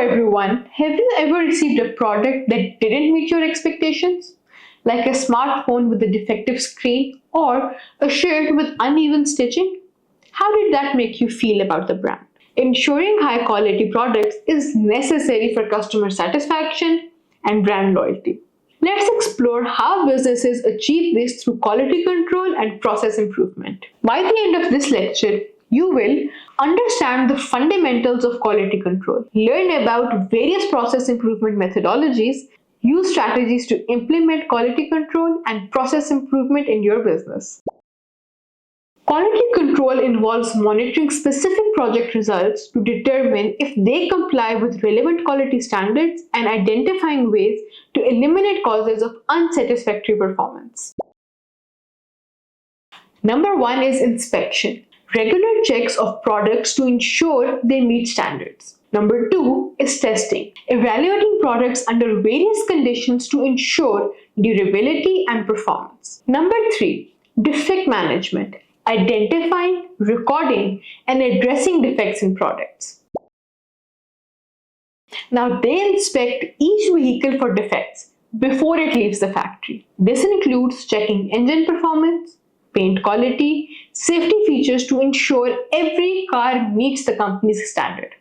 everyone, have you ever received a product that didn't meet your expectations? Like a smartphone with a defective screen or a shirt with uneven stitching? How did that make you feel about the brand? Ensuring high quality products is necessary for customer satisfaction and brand loyalty. Let's explore how businesses achieve this through quality control and process improvement. By the end of this lecture, you will understand the fundamentals of quality control, learn about various process improvement methodologies, use strategies to implement quality control and process improvement in your business. Quality control involves monitoring specific project results to determine if they comply with relevant quality standards and identifying ways to eliminate causes of unsatisfactory performance. Number 1 is inspection. Regular checks of products to ensure they meet standards. Number 2 is testing. Evaluating products under various conditions to ensure durability and performance. Number 3, defect management. Identifying, recording, and addressing defects in products. Now they inspect each vehicle for defects before it leaves the factory. This includes checking engine performance, paint quality, safety features to ensure every car meets the company's standard.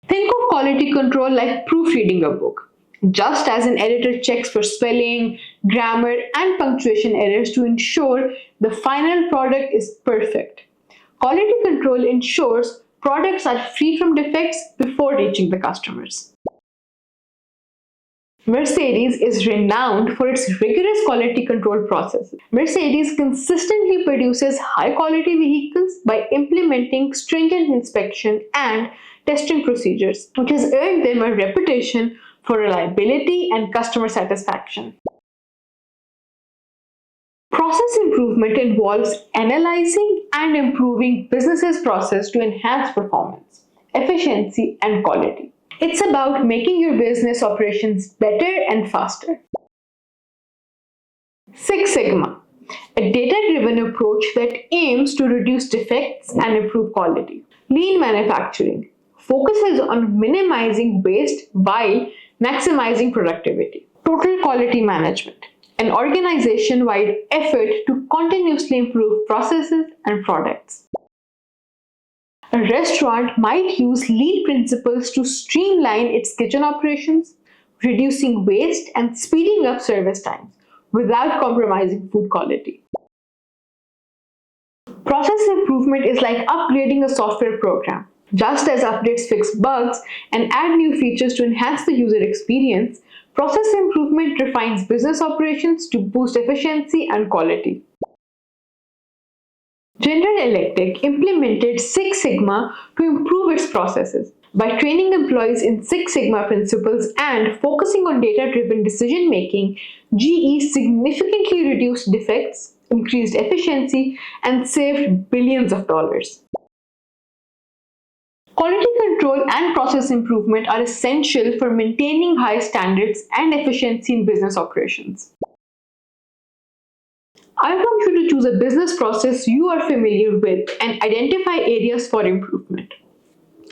Think of quality control like proofreading a book. Just as an editor checks for spelling, grammar, and punctuation errors to ensure the final product is perfect, quality control ensures products are free from defects before reaching the customers. Mercedes is renowned for its rigorous quality control processes. Mercedes consistently produces high-quality vehicles by implementing stringent inspection and testing procedures, which has earned them a reputation for reliability and customer satisfaction. Process improvement involves analyzing and improving businesses' process to enhance performance, efficiency, and quality. It's about making your business operations better and faster. Six Sigma, a data-driven approach that aims to reduce defects and improve quality. Lean manufacturing focuses on minimizing waste while maximizing productivity. Total quality management, an organization-wide effort to continuously improve processes and products. A restaurant might use lean principles to streamline its kitchen operations, reducing waste and speeding up service times without compromising food quality. Process improvement is like upgrading a software program. Just as updates fix bugs and add new features to enhance the user experience, process improvement refines business operations to boost efficiency and quality. General Electric implemented Six Sigma to improve its processes. By training employees in Six Sigma principles and focusing on data-driven decision-making, GE significantly reduced defects, increased efficiency, and saved billions of dollars. Quality control and process improvement are essential for maintaining high standards and efficiency in business operations. I want you to choose a business process you are familiar with and identify areas for improvement.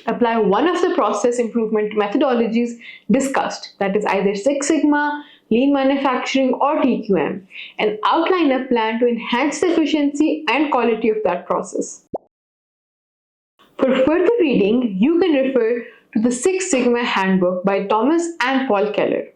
Apply one of the process improvement methodologies discussed, that is either Six Sigma, Lean Manufacturing, or TQM, and outline a plan to enhance the efficiency and quality of that process. For further reading, you can refer to the Six Sigma Handbook by Thomas and Paul Keller.